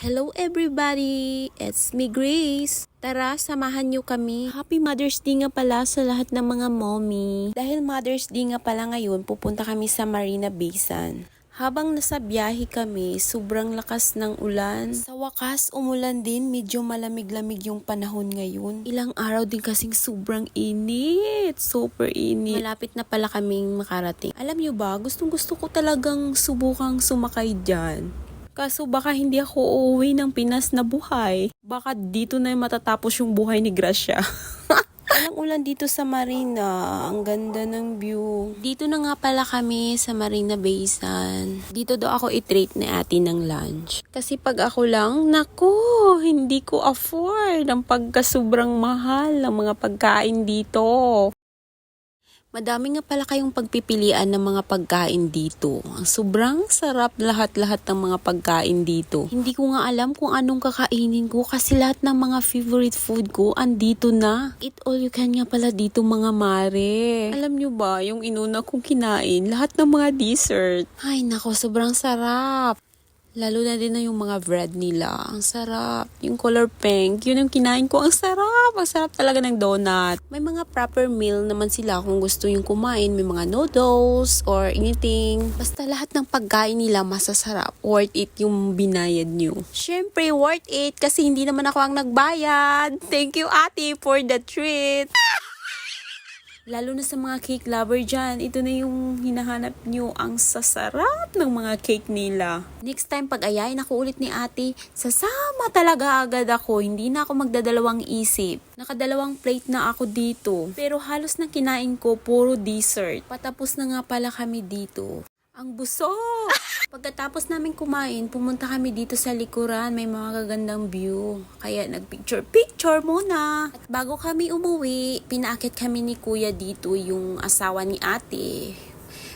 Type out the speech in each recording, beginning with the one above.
Hello everybody! It's me Grace. Tara, samahan niyo kami. Happy Mother's Day nga pala sa lahat ng mga mommy. Dahil Mother's Day nga pala ngayon, pupunta kami sa Marina Bay Sands. Habang nasa biyahe kami, sobrang lakas ng ulan. Sa wakas, umulan din, medyo malamig-lamig yung panahon ngayon. Ilang araw din kasing sobrang init. Super init. Malapit na pala kaming makarating. Alam niyo ba, gustong-gusto ko talagang subukang sumakay dyan. Kaso baka hindi ako uuwi ng Pinas na buhay. Baka dito na matatapos yung buhay ni Gracia. Walang ulan dito sa Marina. Ang ganda ng view. Dito na nga pala kami sa Marina Bay Sands. Dito daw ako i-treat ni ate ng lunch. Kasi pag ako lang, nako, hindi ko afford ang pagkasobrang mahal ng mga pagkain dito. Madami nga pala kayong pagpipilian ng mga pagkain dito. Sobrang sarap lahat-lahat ng mga pagkain dito. Hindi ko nga alam kung anong kakainin ko kasi lahat ng mga favorite food ko andito na. Eat all you can nga pala dito mga mare. Alam nyo ba, yung inuna kong kinain, lahat ng mga dessert. Ay nako, sobrang sarap. Lalo na din na yung mga bread nila. Ang sarap. Yung color pink, yun yung kinain ko. Ang sarap. Ang sarap talaga ng donut. May mga proper meal naman sila kung gusto yung kumain. May mga noodles or anything. Basta lahat ng pagkain nila masasarap. Worth it yung binayad nyo. Syempre, worth it kasi hindi naman ako ang nagbayad. Thank you, ate, for the treat. Lalo na sa mga cake lover dyan, ito na yung hinahanap nyo, ang sasarap ng mga cake nila. Next time, pag ayayin ako ulit ni ate, sasama talaga agad ako, hindi na ako magdadalawang isip. Nakadalawang plate na ako dito, pero halos na kinain ko, puro dessert. Patapos na nga pala kami dito. Ang busog! Pagkatapos namin kumain, pumunta kami dito sa likuran. May mga gagandang view. Kaya nagpicture-picture muna. At bago kami umuwi, pinaakit kami ni kuya dito yung asawa ni ate.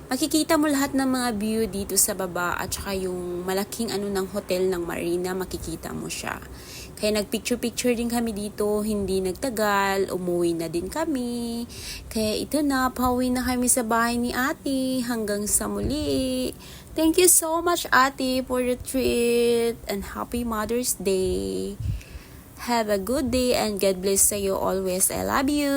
Makikita mo lahat ng mga view dito sa baba at saka yung malaking ng hotel ng Marina, makikita mo siya. Kaya nagpicture-picture din kami dito, hindi nagtagal, umuwi na din kami. Kaya ito na, pauwi na kami sa bahay ni ate hanggang sa muli. Thank you so much ate for the treat and happy Mother's Day. Have a good day and God bless you always. I love you.